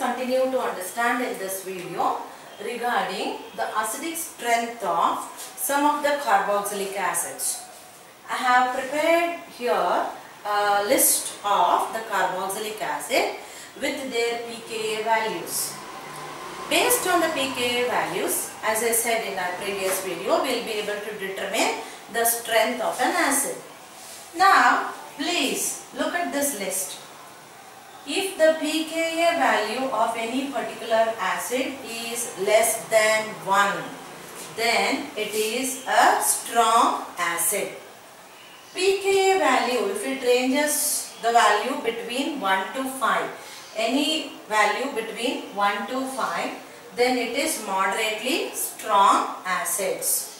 continue to understand in this video regarding the acidic strength of some of the carboxylic acids. I have prepared here a list of the carboxylic acid with their pKa values. Based on the pKa values, as I said in our previous video, we will be able to determine the strength of an acid. Now, please look at this list. If the pKa value of any particular acid is less than 1, then it is a strong acid. pKa value, if it ranges the value between 1 to 5, any value between 1 to 5, then it is moderately strong acids.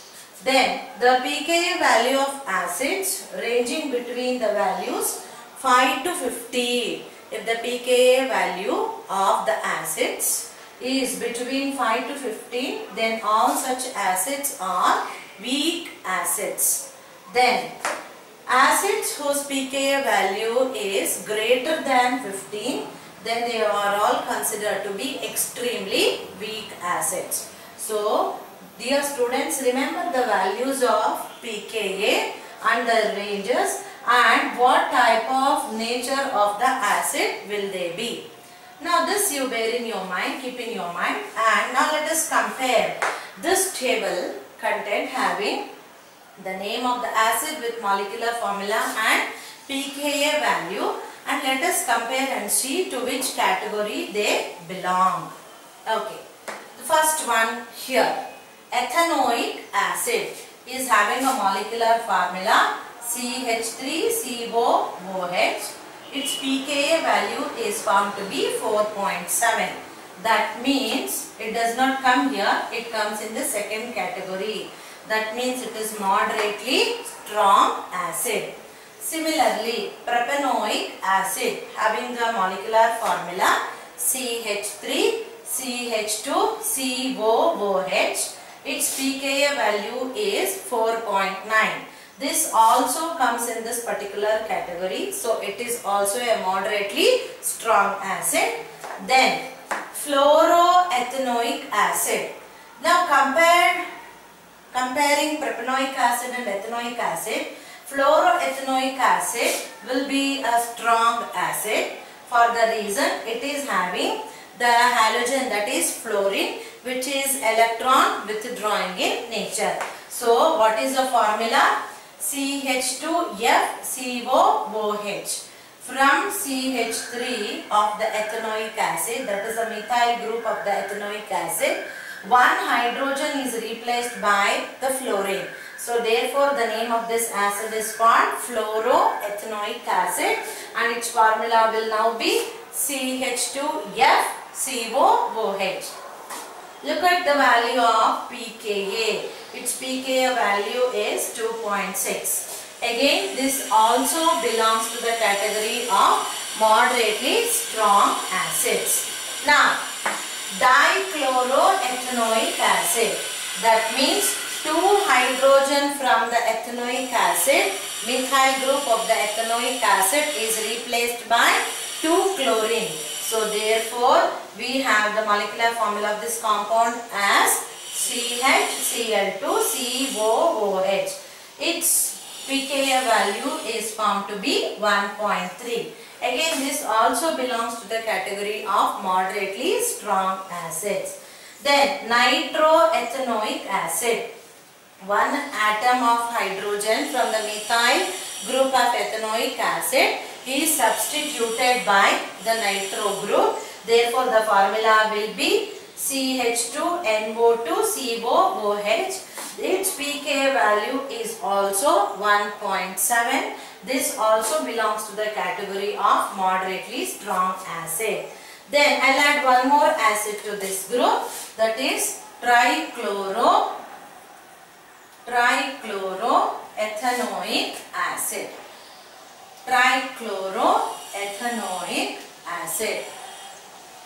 Then the pKa value of acids ranging between the values 5 to 50. If the pKa value of the acids is between 5 to 15, then all such acids are weak acids. Then acids whose pKa value is greater than 15, then they are all considered to be extremely weak acids. So, dear students, remember the values of pKa and the ranges and what type of nature of the acid will they be. Now this you bear in your mind, keep in your mind, and now let us compare this table content having the name of the acid with molecular formula and pKa value, and let us compare and see to which category they belong. Okay, the first one here, ethanoic acid is having a molecular formula CH3COOH. Its pKa value is found to be 4.7. That means it does not come here, it comes in the second category. That means it is moderately strong acid. Similarly, propanoic acid having the molecular formula CH3CH2COOH. Its pKa value is 4.9. This also comes in this particular category. So, it is also a moderately strong acid. Then, fluoroethanoic acid. Now, comparing propanoic acid and ethanoic acid, fluoroethanoic acid will be a strong acid for the reason it is having the halogen, that is fluorine, which is electron withdrawing in nature. So, what is the formula? CH2FCOOH. From CH3 of the ethanoic acid, that is the methyl group of the ethanoic acid, one hydrogen is replaced by the fluorine. So, therefore, the name of this acid is called fluoroethanoic acid, and its formula will now be CH2FCOOH. Look at the value of pKa. Its pKa value is 2.6. Again, this also belongs to the category of moderately strong acids. Now, dichloroethanoic acid. That means 2 hydrogen from the ethanoic acid, methyl group of the ethanoic acid is replaced by 2 chlorine. So, therefore, we have the molecular formula of this compound as CHCl2COOH. Its pKa value is found to be 1.3. Again, this also belongs to the category of moderately strong acids. Then, nitroethanoic acid. 1 atom of hydrogen from the methyl group of ethanoic acid is substituted by the nitro group. Therefore, the formula will be CH2NO2COOH. Its pKa value is also 1.7. This also belongs to the category of moderately strong acid. Then I'll add one more acid to this group, that is trichloroethanoic acid. Trichloroethanoic acid.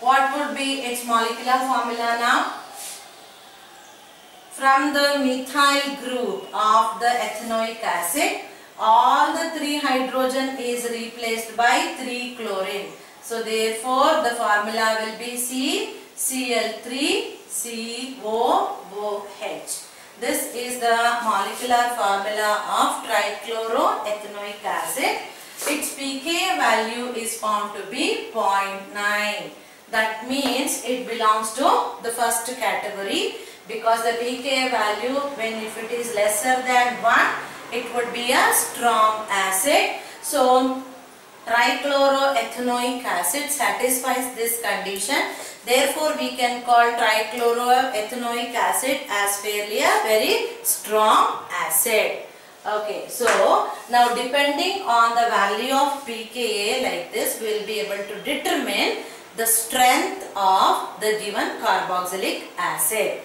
What would be its molecular formula now? From the methyl group of the ethanoic acid, all the 3 hydrogen is replaced by 3 chlorine. So therefore the formula will be CCl3COOH. This is the molecular formula of trichloroethanoic acid. Its pKa value is found to be 0.9. That means it belongs to the first category, because the pKa value, when if it is lesser than 1, it would be a strong acid. So trichloroethanoic acid satisfies this condition. Therefore, we can call trichloroethanoic acid as fairly a very strong acid. Okay, so now depending on the value of pKa like this, we will be able to determine the strength of the given carboxylic acid.